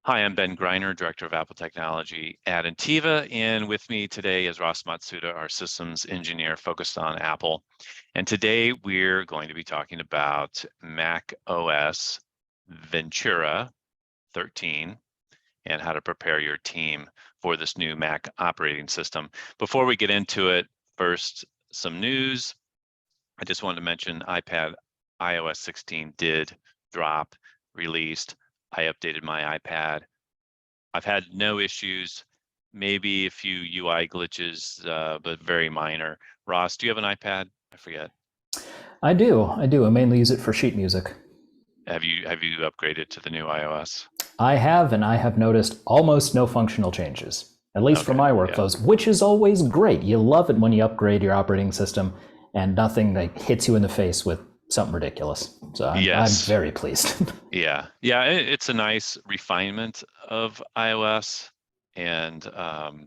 Hi, I'm Ben Greiner, Director of Apple Technology at Ntiva, and with me today is Ross Matsuda, our systems engineer focused on Apple. And today we're going to be talking about Mac OS Ventura 13 and how to prepare your team for this new Mac operating system. Before we get into it, first, some news. I just wanted to mention iPad iOS 16 did drop, released. I updated my iPad. I've had no issues, maybe a few UI glitches, but very minor. Ross, do you have an iPad? I forget. I do. I do. I mainly use it for sheet music. Have you upgraded to the new iOS? I have, and I have noticed almost no functional changes, at least for Okay, my yeah. workflows, which is always great. You love it when you upgrade your operating system and nothing like hits you in the face with something ridiculous. So I'm Yes. very pleased. Yeah. Yeah, it's a nice refinement of iOS. And I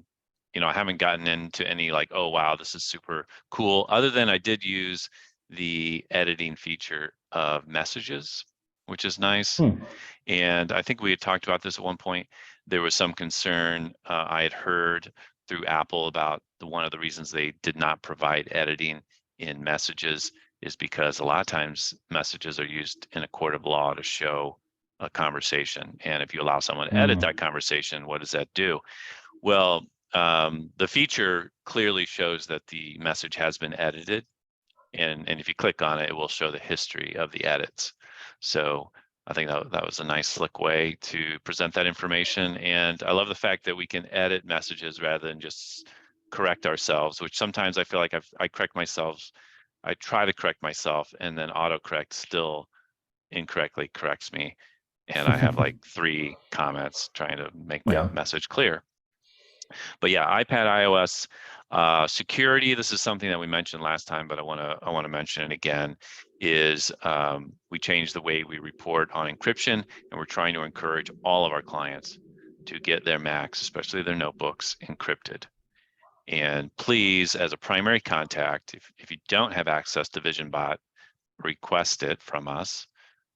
haven't gotten into any like, oh wow, this is super cool. Other than I did use the editing feature of messages, which is nice. Hmm. And I think we had talked about this at one point. There was some concern I had heard through Apple about one of the reasons they did not provide editing in messages is because a lot of times messages are used in a court of law to show a conversation. And if you allow someone to edit that Hmm. conversation, what does that do? Well, the feature clearly shows that the message has been edited. And if you click on it, it will show the history of the edits. So I think that was a nice slick way to present that information. And I love the fact that we can edit messages rather than just correct ourselves, which sometimes I feel like I correct myself. I try to correct myself and then autocorrect still incorrectly corrects me. And I have like 3 comments trying to make my Yeah. message clear. But yeah, iPad iOS security. This is something that we mentioned last time, but I want to mention it again. Is we changed the way we report on encryption, and we're trying to encourage all of our clients to get their Macs, especially their notebooks, encrypted. And please, as a primary contact, if you don't have access to VisionBot, request it from us.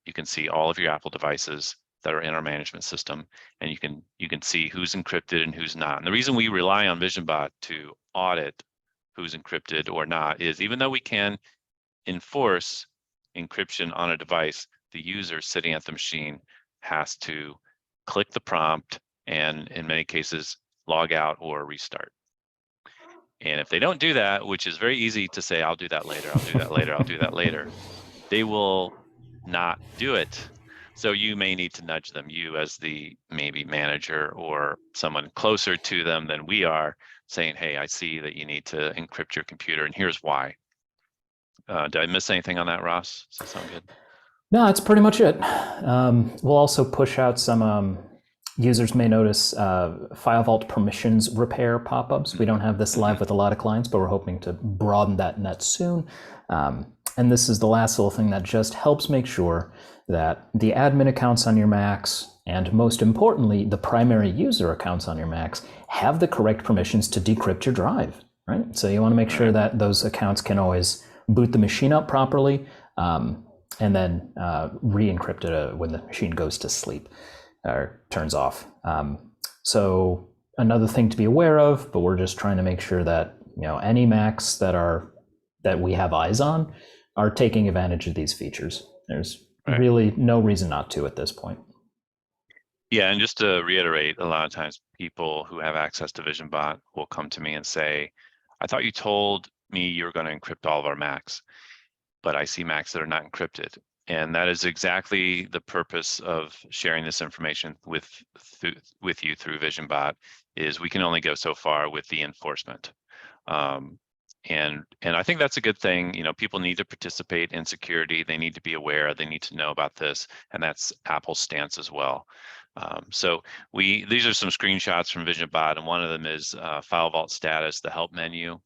You can see all of your Apple devices that are in our management system, and you can see who's encrypted and who's not. And the reason we rely on VisionBot to audit who's encrypted or not is even though we can enforce encryption on a device, the user sitting at the machine has to click the prompt and in many cases log out or restart. And if they don't do that, which is very easy to say, I'll do that later, I'll do that later, I'll do that later, they will not do it. So you may need to nudge them, you as the maybe manager or someone closer to them than we are, saying, hey, I see that you need to encrypt your computer and here's why. Did I miss anything on that, Ross? Does that sound good? No, that's pretty much it. We'll also push out some users may notice file vault permissions repair pop-ups. We don't have this live with a lot of clients, but we're hoping to broaden that net soon. And this is the last little thing that just helps make sure that the admin accounts on your Macs, and most importantly, the primary user accounts on your Macs, have the correct permissions to decrypt your drive, right? So you want to make sure that those accounts can always boot the machine up properly, and then re-encrypt it when the machine goes to sleep or turns off. So another thing to be aware of, but we're just trying to make sure that any Macs that we have eyes on are taking advantage of these features. There's Right. really no reason not to at this point. Yeah, and just to reiterate, a lot of times people who have access to VisionBot will come to me and say, I thought you told me you were going to encrypt all of our Macs, but I see Macs that are not encrypted. And that is exactly the purpose of sharing this information with you through VisionBot, is we can only go so far with the enforcement. And I think that's a good thing. People need to participate in security. They need to be aware. They need to know about this, and that's Apple's stance as well. So these are some screenshots from VisionBot, and one of them is File Vault Status, the help menu.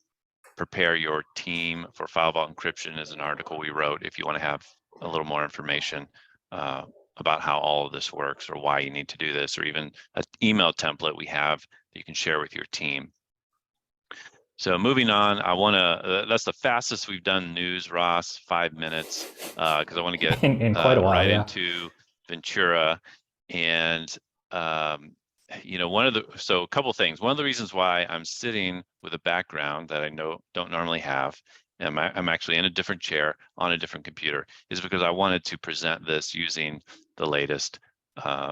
Prepare your team for File Vault encryption is an article we wrote if you want to have a little more information about how all of this works or why you need to do this, or even an email template we have that you can share with your team. So moving on, that's the fastest we've done news, Ross, 5 minutes, because I want to get In quite a while, right yeah. into Ventura. And so a couple things. One of the reasons why I'm sitting with a background that I don't normally have, and I'm actually in a different chair on a different computer, is because I wanted to present this using the latest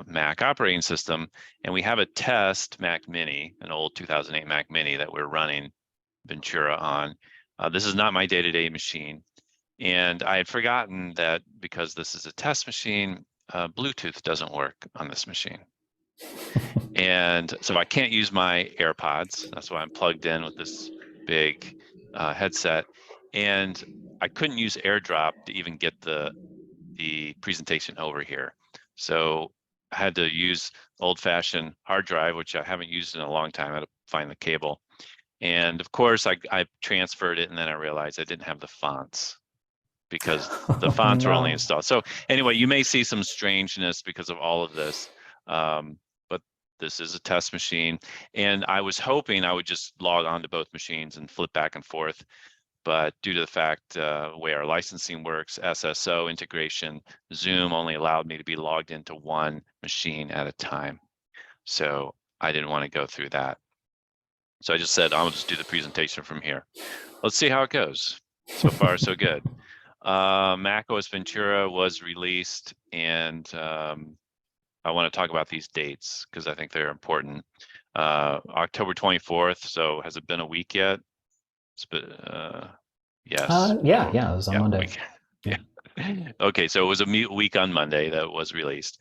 Mac operating system. And we have a test Mac Mini, an old 2008 Mac Mini that we're running Ventura on. This is not my day-to-day machine. And I had forgotten that because this is a test machine, Bluetooth doesn't work on this machine. And so I can't use my AirPods. That's why I'm plugged in with this big headset. And I couldn't use AirDrop to even get the presentation over here. So I had to use old-fashioned hard drive, which I haven't used in a long time. I had to find the cable. And of course, I transferred it, and then I realized I didn't have the fonts because the fonts were only installed. So anyway, you may see some strangeness because of all of this. But this is a test machine. And I was hoping I would just log on to both machines and flip back and forth. But due to the fact the way our licensing works, SSO integration, Zoom only allowed me to be logged into one machine at a time. So I didn't want to go through that. So I just said, I'll just do the presentation from here. Let's see how it goes. So far, so good. macOS Ventura was released, and I want to talk about these dates because I think they're important. October 24th. So has it been a week yet? It's been, yes. Yeah, it was on Monday. Yeah. Okay, so it was a week on Monday that was released.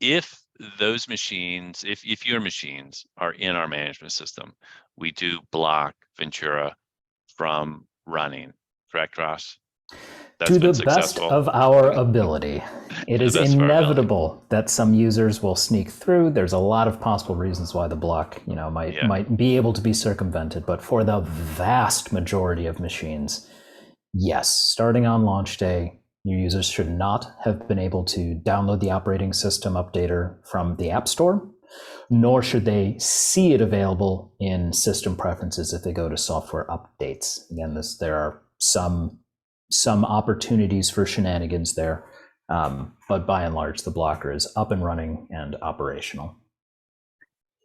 If those machines, if your machines are in our management system, we do block Ventura from running. Correct, Ross? To the best of our ability. It is inevitable that some users will sneak through. There's a lot of possible reasons why the block, might be able to be circumvented, but for the vast majority of machines, yes, starting on launch day, your users should not have been able to download the operating system updater from the App Store, nor should they see it available in system preferences if they go to software updates. Again, there are some opportunities for shenanigans there, but by and large, the blocker is up and running and operational.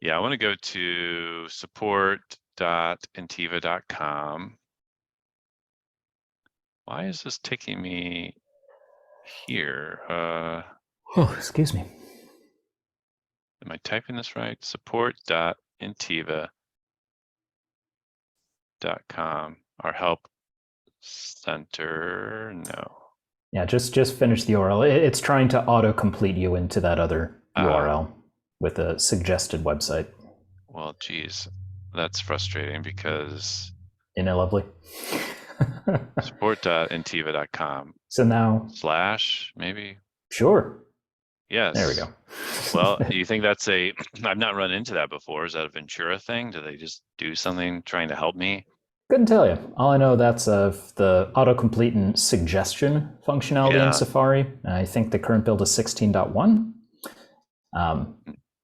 Yeah, I want to go to support.ntiva.com. Why is this taking me here? Excuse me. Am I typing this right? Support.ntiva.com. Our help center, no. Yeah, just finish the URL. It's trying to auto-complete you into that other URL with a suggested website. Well, geez, that's frustrating because... Isn't it lovely? Support.ntiva.com. So now... / maybe? Sure. Yes. There we go. Well, do you think that's I've not run into that before. Is that a Ventura thing? Do they just do something trying to help me? Couldn't tell you. All I know, that's the autocomplete and suggestion functionality in Safari. I think the current build is 16.1.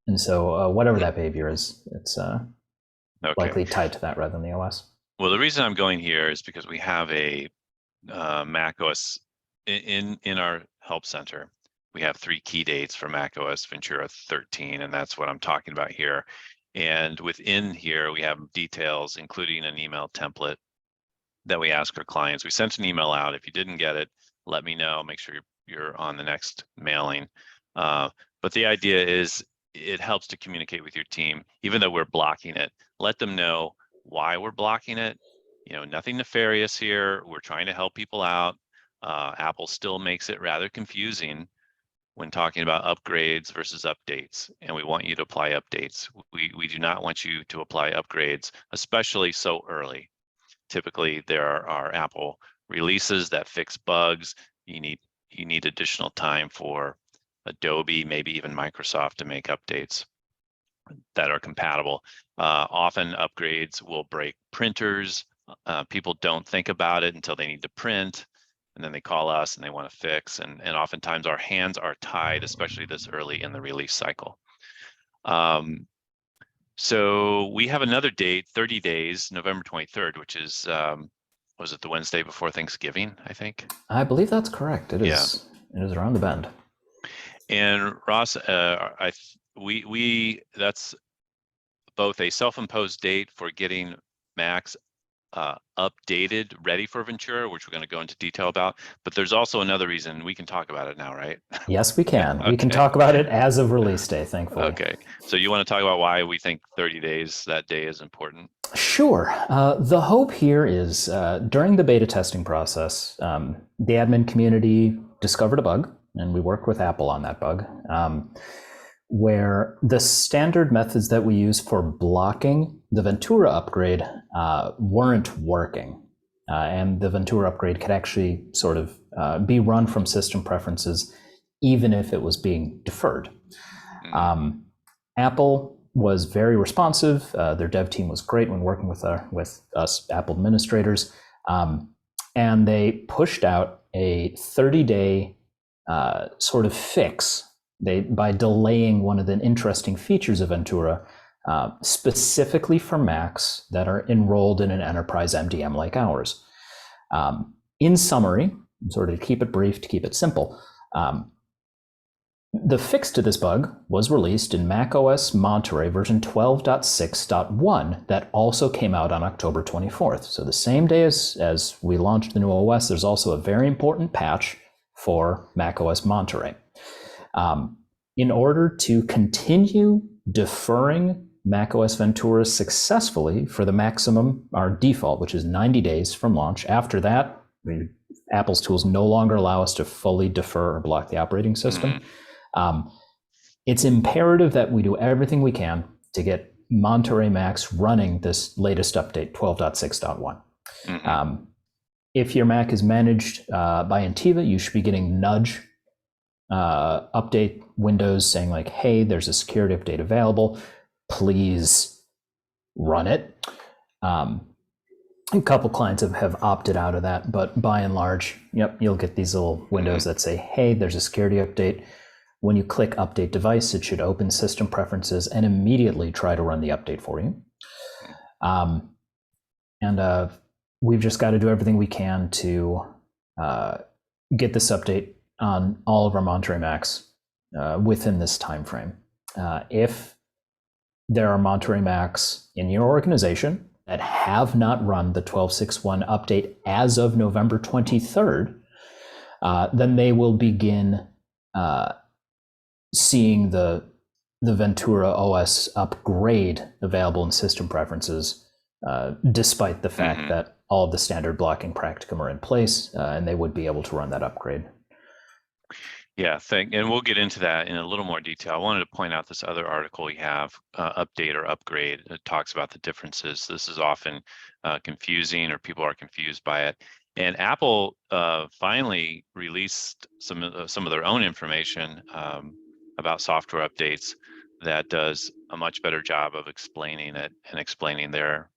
And so whatever that behavior is, it's likely tied to that rather than the OS. Well, the reason I'm going here is because we have a macOS in our help center. We have 3 key dates for macOS Ventura 13, and that's what I'm talking about here. And within here, we have details, including an email template that we ask our clients. We sent an email out. If you didn't get it, let me know. Make sure you're on the next mailing. But the idea is it helps to communicate with your team, even though we're blocking it. Let them know why we're blocking it. Nothing nefarious here. We're trying to help people out. Apple still makes it rather confusing when talking about upgrades versus updates, and we want you to apply updates. We do not want you to apply upgrades, especially so early. Typically, there are Apple releases that fix bugs. You need additional time for Adobe, maybe even Microsoft, to make updates that are compatible. Often upgrades will break printers. People don't think about it until they need to print, and then they call us and they want to fix, and oftentimes our hands are tied, especially this early in the release cycle. So we have another date, 30 days, November 23rd, which is, was it the Wednesday before Thanksgiving, I think? I believe that's correct. It is. It is around the bend. And Ross, that's both a self-imposed date for getting Macs updated, ready for Ventura, which we're going to go into detail about. But there's also another reason. We can talk about it now, right? Yes, we can. We can Okay. talk about it as of release day, thankfully. Okay. So you want to talk about why we think 30 days, that day is important? Sure. The hope here is during the beta testing process, the admin community discovered a bug, and we worked with Apple on that bug, where the standard methods that we use for blocking the Ventura upgrade weren't working. And the Ventura upgrade could actually sort of be run from system preferences, even if it was being deferred. Apple was very responsive. Their dev team was great when working with us Apple administrators. And they pushed out a 30-day sort of fix by delaying one of the interesting features of Ventura, specifically for Macs that are enrolled in an enterprise MDM like ours. In summary, sort of to keep it brief, to keep it simple, the fix to this bug was released in macOS Monterey version 12.6.1 that also came out on October 24th. So the same day as we launched the new OS, there's also a very important patch for macOS Monterey. In order to continue deferring macOS Ventura successfully for the maximum, our default, which is 90 days from launch. After that, Apple's tools no longer allow us to fully defer or block the operating system. It's imperative that we do everything we can to get Monterey Macs running this latest update, 12.6.1. If your Mac is managed by Ntiva, you should be getting nudge update windows saying like, hey, there's a security update available. Please run it. A couple clients have opted out of that, but by and large, yep, you'll get these little windows that say, hey, there's a security update. When you click Update Device, it should open System Preferences and immediately try to run the update for you. We've just got to do everything we can to get this update on all of our Monterey Macs within this time frame. If there are Monterey Macs in your organization that have not run the 12.6.1 update as of November 23rd, then they will begin seeing the Ventura OS upgrade available in system preferences, despite the fact that all of the standard blocking practicum are in place, and they would be able to run that upgrade. Yeah, and we'll get into that in a little more detail. I wanted to point out this other article we have, Update or Upgrade. It talks about the differences. This is often confusing, or people are confused by it. And Apple finally released some of their own information about software updates that does a much better job of explaining it and explaining their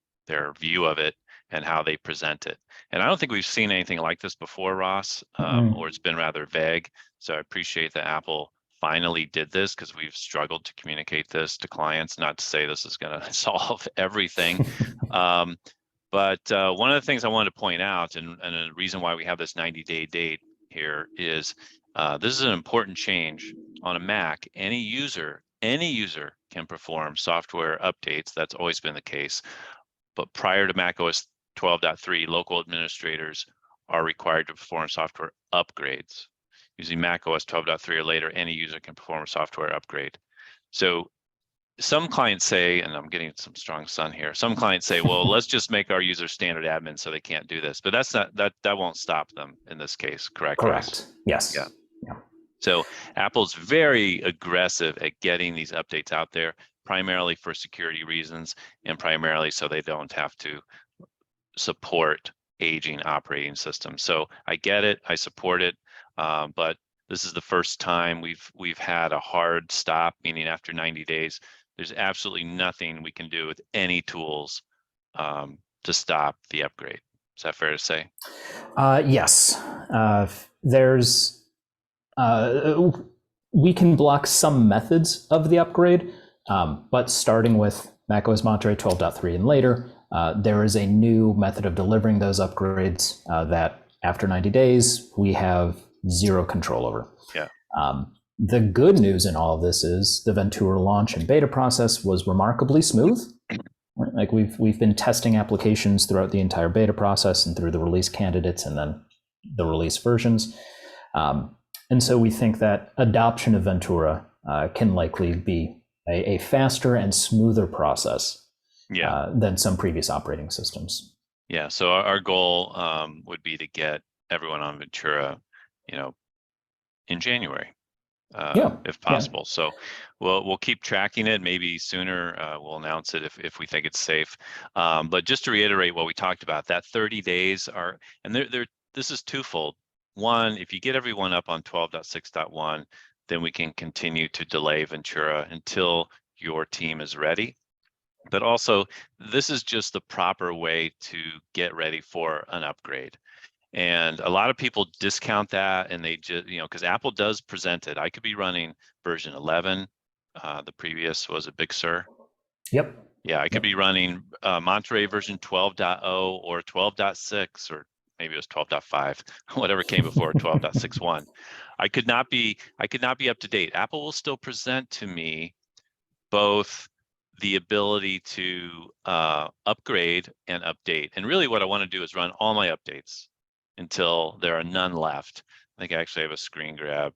view of it and how they present it. And I don't think we've seen anything like this before, Ross, or it's been rather vague. So I appreciate that Apple finally did this, because we've struggled to communicate this to clients. Not to say this is going to solve everything. But one of the things I wanted to point out, and a reason why we have this 90-day date here, is this is an important change. On a Mac, any user can perform software updates. That's always been the case. But prior to macOS 12.3, local administrators are required to perform software upgrades. Using macOS 12.3 or later, any user can perform a software upgrade. So some clients say, and I'm getting some strong sun here, some clients say, well, let's just make our users standard admin so they can't do this. But that's not, that won't stop them in this case, correct? Correct. Ross? Yes. Yeah. So Apple's very aggressive at getting these updates out there, primarily for security reasons, and primarily so they don't have to support aging operating systems. So I get it, I support it, but this is the first time we've had a hard stop, meaning after 90 days, there's absolutely nothing we can do with any tools to stop the upgrade. Is that fair to say? Yes. We can block some methods of the upgrade, but starting with macOS Monterey 12.3 and later, there is a new method of delivering those upgrades that after 90 days, we have zero control over. Yeah. The good news in all of this is the Ventura launch and beta process was remarkably smooth. Like we've been testing applications throughout the entire beta process and through the release candidates and then the release versions. And so we think that adoption of Ventura can likely be a faster and smoother process than some previous operating systems. Yeah, so our goal would be to get everyone on Ventura, in January, if possible. Yeah. So we'll keep tracking it. Maybe sooner we'll announce it if we think it's safe. But just to reiterate what we talked about, that 30 days are, and this is twofold. One, if you get everyone up on 12.6.1, then we can continue to delay Ventura until your team is ready. But also, this is just the proper way to get ready for an upgrade. And a lot of people discount that, and they just, because Apple does present it. I could be running version 11. The previous was a Big Sur. Yep. Yeah, I could be running Monterey version 12.0 or 12.6, or maybe it was 12.5, whatever came before 12.61. I could not be up to date. Apple will still present to me both the ability to upgrade and update. And really what I want to do is run all my updates until there are none left. I think I actually have a screen grab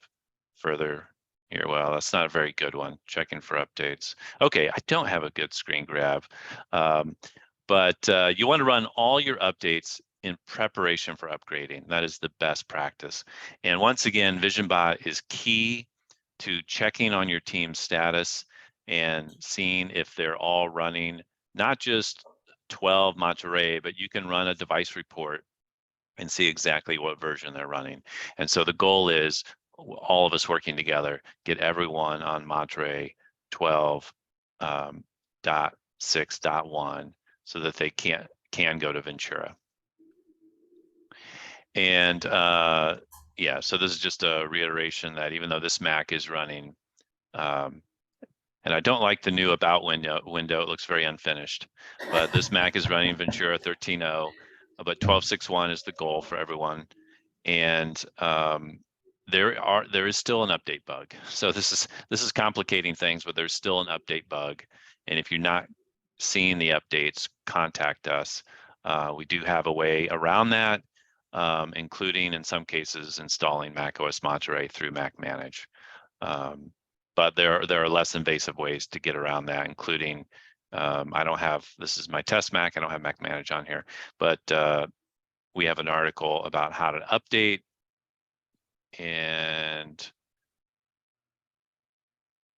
further here. Well, that's not a very good one. Checking for updates. Okay, I don't have a good screen grab. But you want to run all your updates in preparation for upgrading. That is the best practice. And once again, VisionBot is key to checking on your team's status and seeing if they're all running, not just 12 Monterey, but you can run a device report and see exactly what version they're running. And so the goal is all of us working together, get everyone on Monterey 12.6.1 so that they can go to Ventura. And yeah, so this is just a reiteration that even though this Mac is running, and I don't like the new About window, it looks very unfinished, but this Mac is running Ventura 13.0, but 12.6.1 is the goal for everyone. And there is still an update bug. So this is complicating things, but there's still an update bug. And if you're not seeing the updates, contact us. We do have a way around that, including in some cases installing macOS Monterey through Mac Manage. But there are less invasive ways to get around that, including this is my test Mac, I don't have Mac Manage on here, but we have an article about how to update, and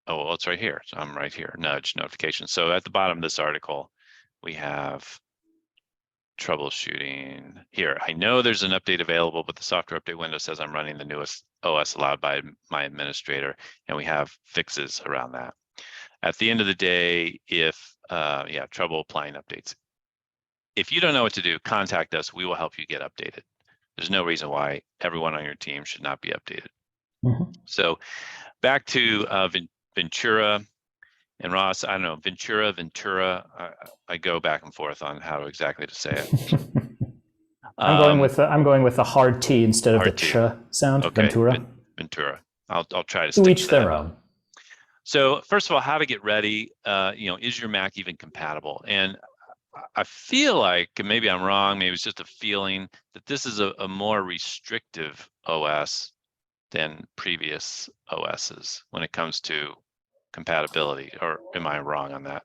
well, it's right here. So I'm right here, nudge notification. So at the bottom of this article, we have troubleshooting here. I know there's an update available, but the software update window says I'm running the newest OS allowed by my administrator, and we have fixes around that. At the end of the day, if trouble applying updates, if you don't know what to do, contact us. We will help you get updated. There's no reason why everyone on your team should not be updated. Mm-hmm. So back to Ventura. And Ross, I don't know, Ventura. I go back and forth on how exactly to say it. I'm going with the hard T instead of the ch sound. Okay. Ventura. Ventura. I'll try to stick to each their own. So first of all, how to get ready? Is your Mac even compatible? And I feel like, and maybe I'm wrong, maybe it's just a feeling that this is a more restrictive OS than previous OSs when it comes to compatibility, or am I wrong on that?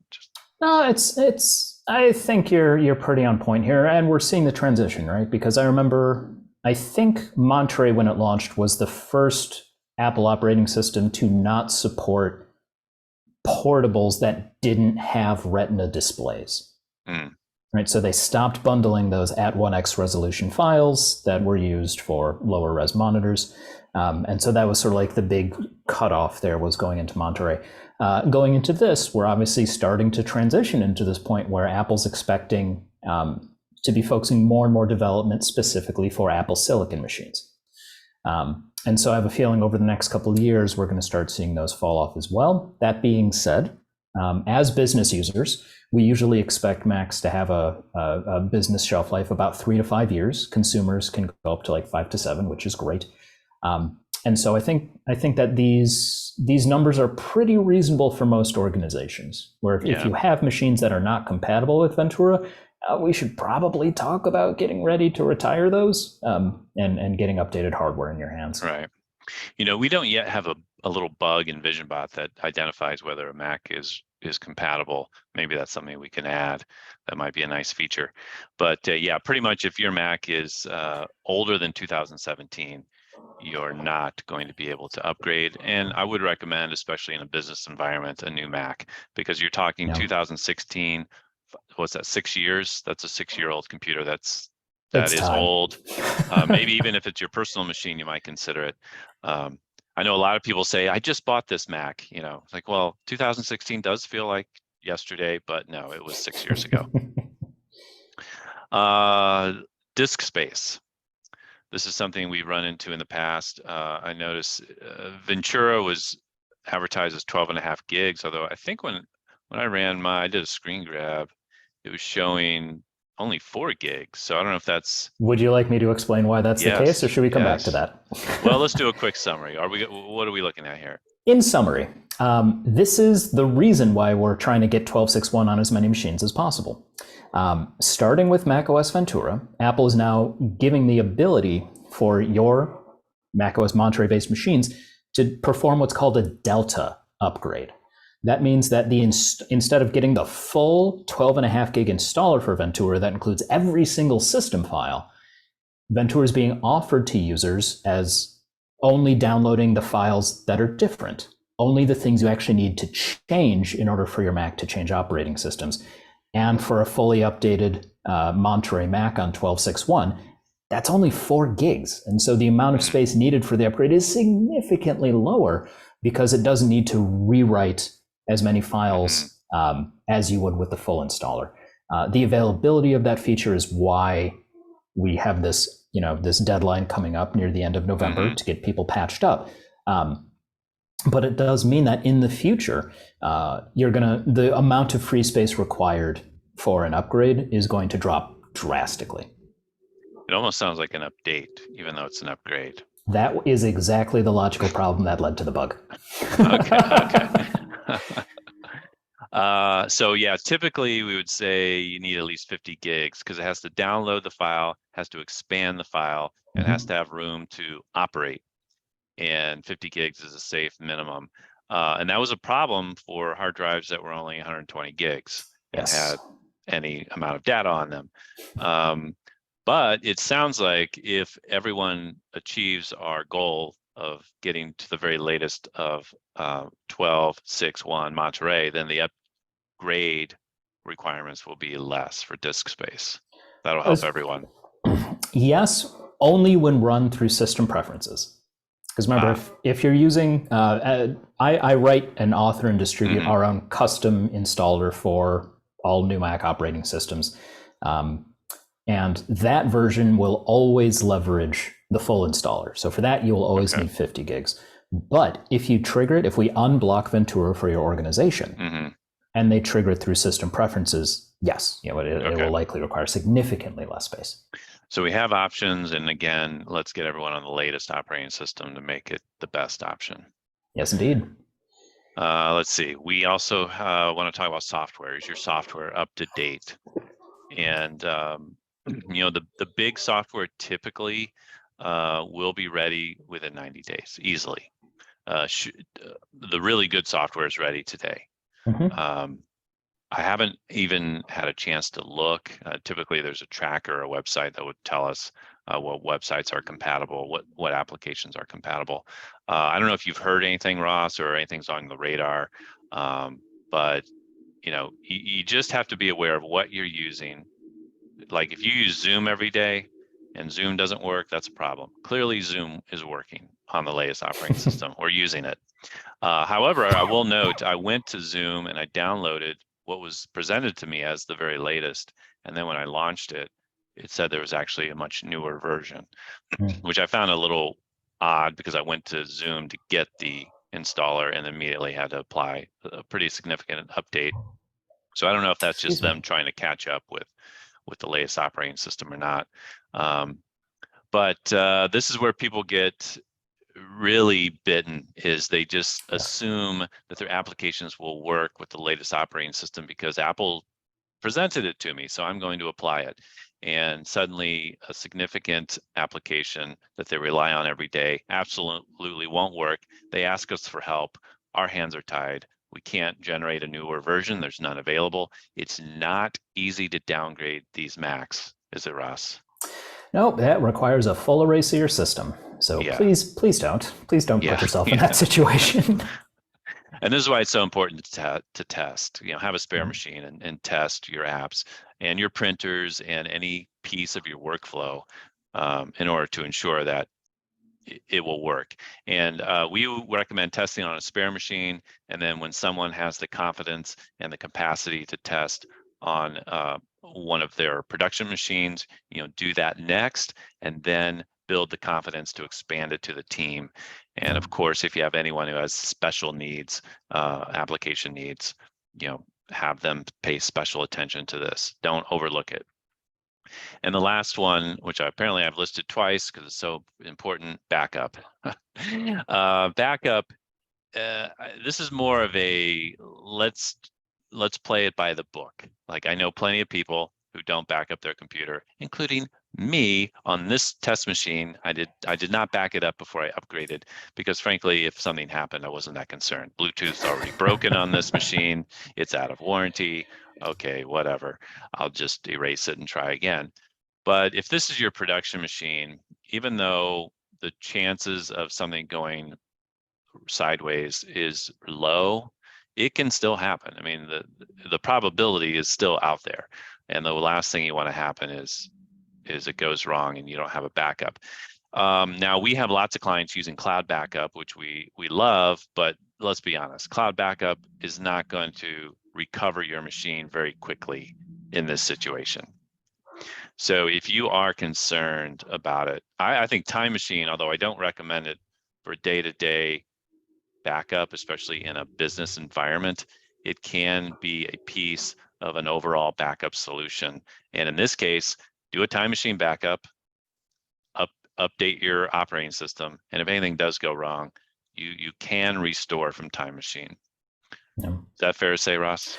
No, it's. I think you're pretty on point here, and we're seeing the transition, right? Because I think Monterey, when it launched, was the first Apple operating system to not support portables that didn't have Retina displays. Right, so they stopped bundling those at 1x resolution files that were used for lower res monitors. And so that was sort of like the big cutoff there, was going into Monterey. Going into this, we're obviously starting to transition into this point where Apple's expecting to be focusing more and more development specifically for Apple Silicon machines. And so I have a feeling over the next couple of years, we're going to start seeing those fall off as well. That being said, as business users, we usually expect Macs to have a business shelf life about 3 to 5 years. Consumers can go up to like 5 to 7, which is great. And so I think that these numbers are pretty reasonable for most organizations. Where if you have machines that are not compatible with Ventura, we should probably talk about getting ready to retire those and getting updated hardware in your hands. Right. We don't yet have a little bug in VisionBot that identifies whether a Mac is compatible. Maybe that's something we can add. That might be a nice feature. But yeah, pretty much if your Mac is older than 2017, you're not going to be able to upgrade. And I would recommend, especially in a business environment, a new Mac, because you're talking 2016, what's that, 6 years? That's a 6-year-old computer. That is old. Maybe even if it's your personal machine, you might consider it. I know a lot of people say, I just bought this Mac, it's like, well, 2016 does feel like yesterday, but no, it was 6 years ago. Disk space. This is something we've run into in the past. I noticed Ventura was advertised as 12.5 gigs, although I think when I did a screen grab, it was showing only 4 gigs. So I don't know if that's. Would you like me to explain why that's the case, or should we come back to that? Well, let's do a quick summary. What are we looking at here? In summary, this is the reason why we're trying to get 12.6.1 on as many machines as possible. Starting with macOS Ventura, Apple is now giving the ability for your macOS Monterey-based machines to perform what's called a Delta upgrade. That means that instead of getting the full 12.5 gig installer for Ventura that includes every single system file, Ventura is being offered to users as only downloading the files that are different, only the things you actually need to change in order for your Mac to change operating systems. And for a fully updated Monterey Mac on 12.6.1, that's only 4 gigs. And so the amount of space needed for the upgrade is significantly lower because it doesn't need to rewrite as many files as you would with the full installer. The availability of that feature is why we have this, this deadline coming up near the end of November to get people patched up. But it does mean that in the future, the amount of free space required for an upgrade is going to drop drastically. It almost sounds like an update, even though it's an upgrade. That is exactly the logical problem that led to the bug. Okay. So yeah, typically we would say you need at least 50 gigs because it has to download the file, has to expand the file, and has to have room to operate. And 50 gigs is a safe minimum. And that was a problem for hard drives that were only 120 gigs and had any amount of data on them. But it sounds like if everyone achieves our goal of getting to the very latest of 12.6.1 Monterey, then the upgrade requirements will be less for disk space. That'll help everyone. Yes, only when run through system preferences. Because remember, if you're using, I write and author and distribute our own custom installer for all new Mac operating systems. And that version will always leverage the full installer. So for that, you will always need 50 gigs. But if you trigger it, if we unblock Ventura for your organization and they trigger it through system preferences, yes, it will likely require significantly less space. So we have options. And again, let's get everyone on the latest operating system to make it the best option. Yes, indeed. Let's see. We also want to talk about software. Is your software up to date? And the big software typically will be ready within 90 days, easily. The really good software is ready today. I haven't even had a chance to look. Typically, there's a tracker, a website that would tell us what websites are compatible, what applications are compatible. I don't know if you've heard anything, Ross, or anything's on the radar, but you just have to be aware of what you're using. Like if you use Zoom every day and Zoom doesn't work, that's a problem. Clearly, Zoom is working on the latest operating system. We're using it. However, I will note, I went to Zoom and I downloaded what was presented to me as the very latest. And then when I launched it, it said there was actually a much newer version, which I found a little odd because I went to Zoom to get the installer and immediately had to apply a pretty significant update. So I don't know if that's just them trying to catch up with the latest operating system or not. But this is where people get really bitten is they just assume that their applications will work with the latest operating system because Apple presented it to me, so I'm going to apply it. And suddenly a significant application that they rely on every day absolutely won't work. They ask us for help. Our hands are tied. We can't generate a newer version. There's none available. It's not easy to downgrade these Macs, is it, Ross? No, that requires a full erase of your system. So Yeah, please don't put yeah, yourself in yeah. that situation. And this is why it's so important to test. Have a spare Mhm. machine and test your apps and your printers and any piece of your workflow in order to ensure that it will work. And we recommend testing on a spare machine. And then when someone has the confidence and the capacity to test on one of their production machines, do that next, and then build the confidence to expand it to the team. And Yeah. of course, if you have anyone who has special needs, application needs, have them pay special attention to this. Don't overlook it. And the last one, which apparently I've listed twice because it's so important, backup. Backup. This is more of a let's play it by the book. Like I know plenty of people who don't back up their computer, including me on this test machine. I did not back it up before I upgraded because frankly, if something happened, I wasn't that concerned. Bluetooth's already broken on this machine. It's out of warranty. Okay, whatever. I'll just erase it and try again. But if this is your production machine, even though the chances of something going sideways is low, it can still happen. I mean, the probability is still out there. And the last thing you want to happen is it goes wrong and you don't have a backup. Now we have lots of clients using cloud backup, which we love, but let's be honest, cloud backup is not going to recover your machine very quickly in this situation. So if you are concerned about it, I think Time Machine, although I don't recommend it for day-to-day backup, especially in a business environment, it can be a piece of an overall backup solution. And in this case, do a Time Machine backup, update your operating system, and if anything does go wrong, you can restore from Time Machine. Yeah. Is that fair to say, Ross?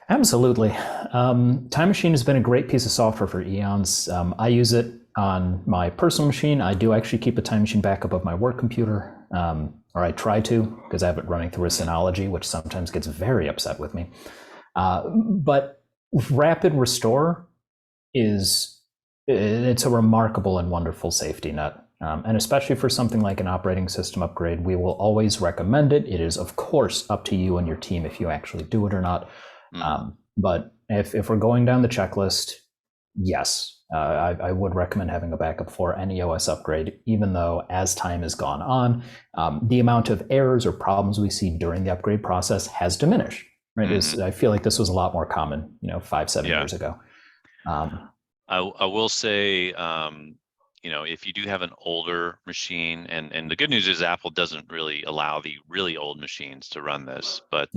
Absolutely. Time Machine has been a great piece of software for eons. I use it on my personal machine. I do actually keep a Time Machine backup of my work computer, or I try to, because I have it running through a Synology, which sometimes gets very upset with me. But Rapid Restore it's a remarkable and wonderful safety net. And especially for something like an operating system upgrade, we will always recommend it. It is, of course, up to you and your team if you actually do it or not. But if we're going down the checklist, yes, I would recommend having a backup for any OS upgrade, even though as time has gone on, the amount of errors or problems we see during the upgrade process has diminished. Right? I feel like this was a lot more common, 5-7 years ago. I will say, if you do have an older machine, and the good news is Apple doesn't really allow the really old machines to run this, but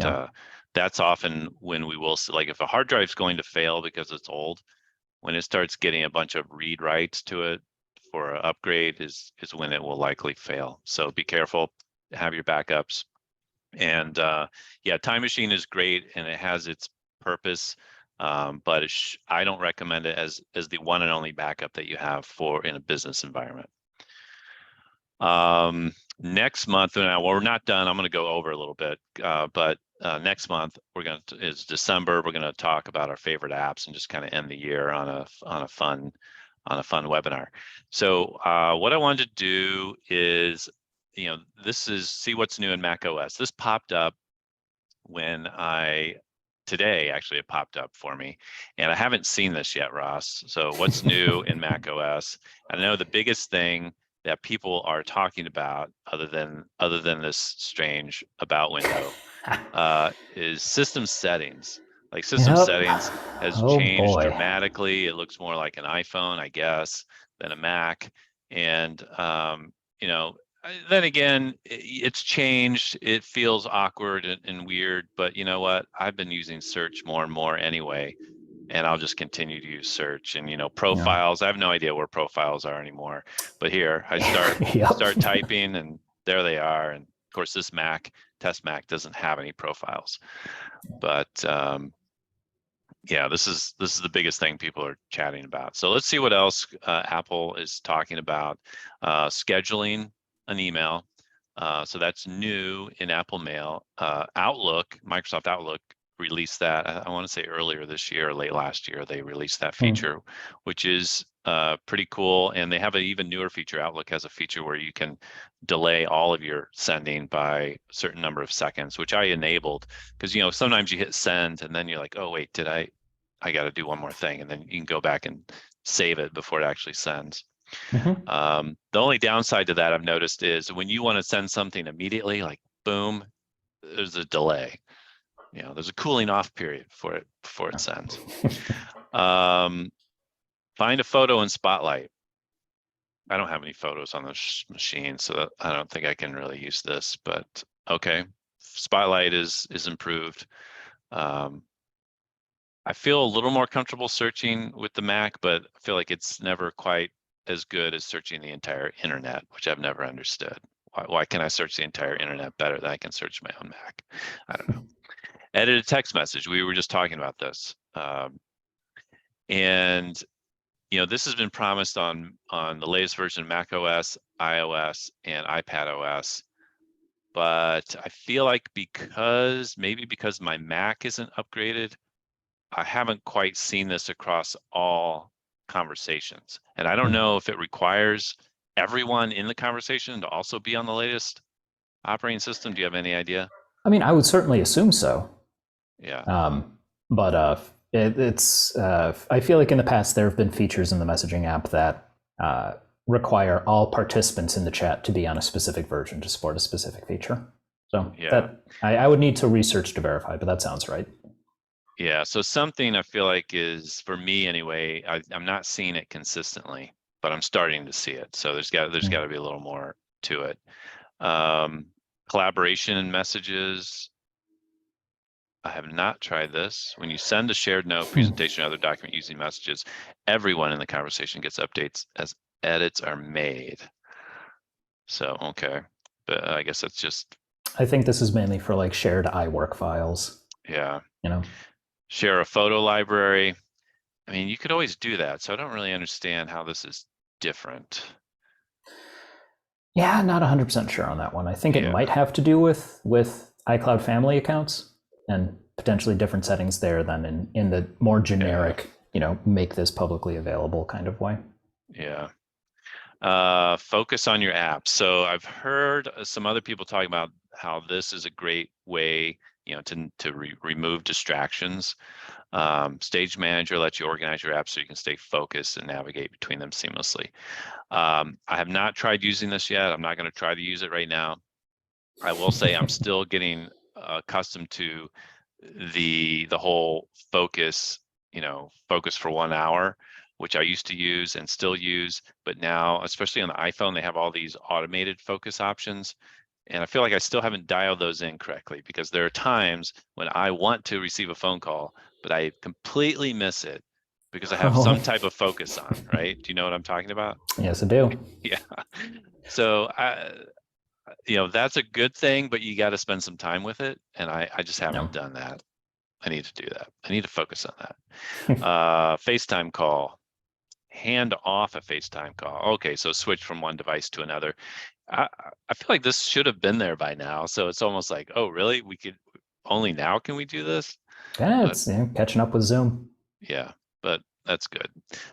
that's often when we will see, like if a hard drive's going to fail because it's old, when it starts getting a bunch of read writes to it for an upgrade is when it will likely fail. So be careful, have your backups. And Time Machine is great and it has its purpose. But I don't recommend it as the one and only backup that you have for in a business environment. Next month, now we're not done. I'm going to go over a little bit, but next month is December. We're going to talk about our favorite apps and just kind of end the year on a fun webinar. So what I wanted to do is, this is see what's new in macOS. This popped up when today actually it popped up for me, and I haven't seen this yet, Ross. So what's new in macOS? I know the biggest thing that people are talking about, other than this strange about window, is system settings. Like system settings has changed boy. dramatically. It looks more like an iPhone, I guess, than a Mac. And then again, it's changed. It feels awkward and weird, but you know what? I've been using search more and more anyway, and I'll just continue to use search. And profiles, I have no idea where profiles are anymore. But here I start typing and there they are. And of course, this test Mac doesn't have any profiles, but yeah, this is the biggest thing people are chatting about. So let's see what else Apple is talking about. Scheduling an email. So that's new in Apple Mail. Outlook, Microsoft Outlook released that. I want to say earlier this year or late last year, they released that feature, which is pretty cool. And they have an even newer feature. Outlook has a feature where you can delay all of your sending by a certain number of seconds, which I enabled because, you know, sometimes you hit send and then you're like, oh, wait, I got to do one more thing. And then you can go back and save it before it actually sends. The only downside to that I've noticed is when you want to send something immediately, like boom, there's a delay. You know, there's a cooling off period before it sends. Find a photo in Spotlight. I don't have any photos on this machine, so I don't think I can really use this, but okay. Spotlight is improved. I feel a little more comfortable searching with the Mac, but I feel like it's never quite as good as searching the entire internet, which I've never understood. Why can I search the entire internet better than I can search my own Mac? I don't know. Edit a text message. We were just talking about this. And you know, this has been promised on the latest version of macOS, iOS, and iPadOS. But I feel like because my Mac isn't upgraded, I haven't quite seen this across all conversations. And I don't know if it requires everyone in the conversation to also be on the latest operating system. Do you have any idea? I mean, I would certainly assume so. Yeah. But I feel like in the past there have been features in the messaging app that require all participants in the chat to be on a specific version to support a specific feature. So yeah, that I would need to research to verify, but that sounds right. Yeah, so something I feel like is, for me anyway, I'm not seeing it consistently, but I'm starting to see it. So there's got to be a little more to it. Collaboration and messages. I have not tried this. When you send a shared note, presentation, or other document using messages, everyone in the conversation gets updates as edits are made. So, okay. But I guess that's just... I think this is mainly for like shared iWork files. Yeah. You know? Share a photo library. I mean, you could always do that. So I don't really understand how this is different. Yeah, not 100% sure on that one. I think it might have to do with iCloud family accounts and potentially different settings there than in the more generic, you know, make this publicly available kind of way. Yeah. Focus on your apps. So I've heard some other people talking about how this is a great way, you know, to remove distractions. Stage Manager lets you organize your apps so you can stay focused and navigate between them seamlessly. I have not tried using this yet. I'm not going to try to use it right now. I will say I'm still getting accustomed to the whole focus, you know, focus for 1 hour, which I used to use and still use, but now, especially on the iPhone, they have all these automated focus options. And I feel like I still haven't dialed those in correctly because there are times when I want to receive a phone call, but I completely miss it because I have some type of focus on, right? Do you know what I'm talking about? Yes, I do. Yeah. So you know, that's a good thing, but you got to spend some time with it. And I just haven't done that. I need to do that. I need to focus on that. FaceTime call, hand off a FaceTime call. Okay, so switch from one device to another. I feel like this should have been there by now. So it's almost like, oh, really? We could only now can we do this? Yeah, it's catching up with Zoom. Yeah, but that's good.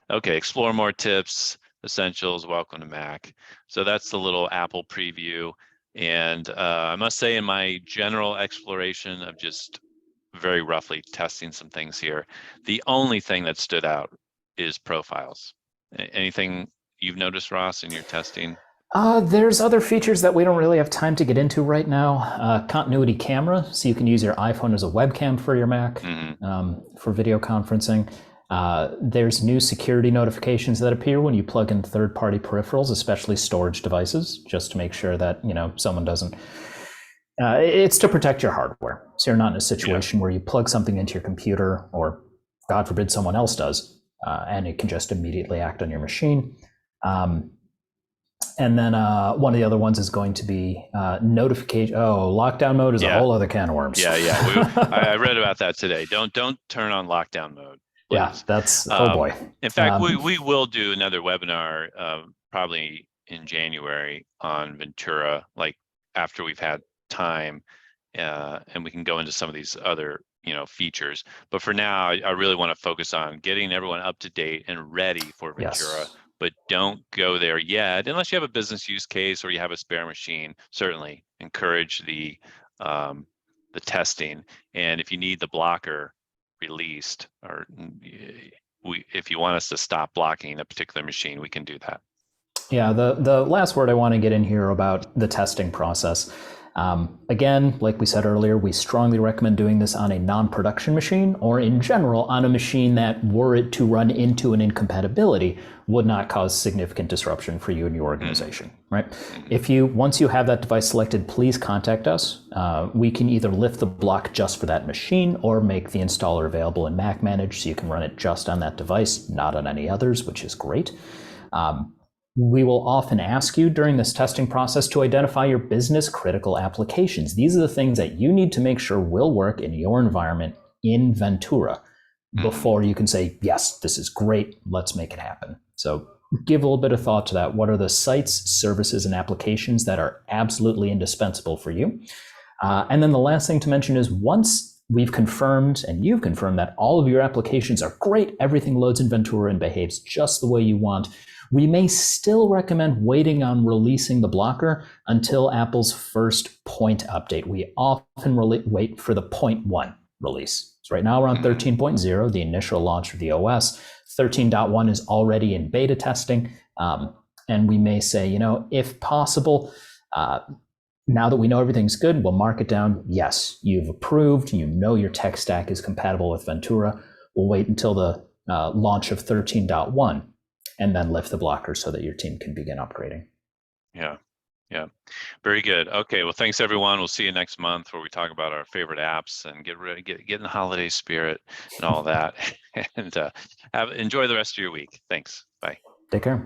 Okay, explore more tips, essentials, welcome to Mac. So that's the little Apple preview. And I must say in my general exploration of just very roughly testing some things here, the only thing that stood out is profiles. Anything you've noticed, Ross, in your testing? There's other features that we don't really have time to get into right now. Continuity camera, so you can use your iPhone as a webcam for your Mac for video conferencing. There's new security notifications that appear when you plug in third-party peripherals, especially storage devices, just to make sure that, you know, someone doesn't. It's to protect your hardware, so you're not in a situation where you plug something into your computer, or God forbid someone else does, and it can just immediately act on your machine. And then one of the other ones is going to be notification. Oh, lockdown mode is a Yeah. whole other can of worms. I read about that today. Don't turn on lockdown mode, Yeah, please. that's oh boy. In fact, we will do another webinar probably in January on Ventura, like after we've had time, and we can go into some of these other features. But for now, I really want to focus on getting everyone up to date and ready for Ventura. Yes. But don't go there yet unless you have a business use case or you have a spare machine. Certainly encourage the testing, and if you need the blocker released, or if you want us to stop blocking a particular machine, we can do that. Yeah, the last word I want to get in here about the testing process. Again, like we said earlier, we strongly recommend doing this on a non-production machine, or in general on a machine that, were it to run into an incompatibility, would not cause significant disruption for you and your organization, right? If once you have that device selected, please contact us. We can either lift the block just for that machine or make the installer available in Mac Manage so you can run it just on that device, not on any others, which is great. We will often ask you during this testing process to identify your business critical applications. These are the things that you need to make sure will work in your environment in Ventura before you can say, yes, this is great, let's make it happen. So give a little bit of thought to that. What are the sites, services, and applications that are absolutely indispensable for you? And then the last thing to mention is, once we've confirmed and you've confirmed that all of your applications are great, everything loads in Ventura and behaves just the way you want, we may still recommend waiting on releasing the blocker until Apple's first point update. We often wait for the 0.1 release. So right now we're on 13.0, the initial launch of the OS. 13.1 is already in beta testing. And we may say, if possible, now that we know everything's good, we'll mark it down. Yes, you've approved. Your tech stack is compatible with Ventura. We'll wait until the launch of 13.1 and then lift the blocker so that your team can begin upgrading. Yeah. Very good. Okay. Well, thanks everyone. We'll see you next month where we talk about our favorite apps and get in the holiday spirit and all that. And enjoy the rest of your week. Thanks. Bye. Take care.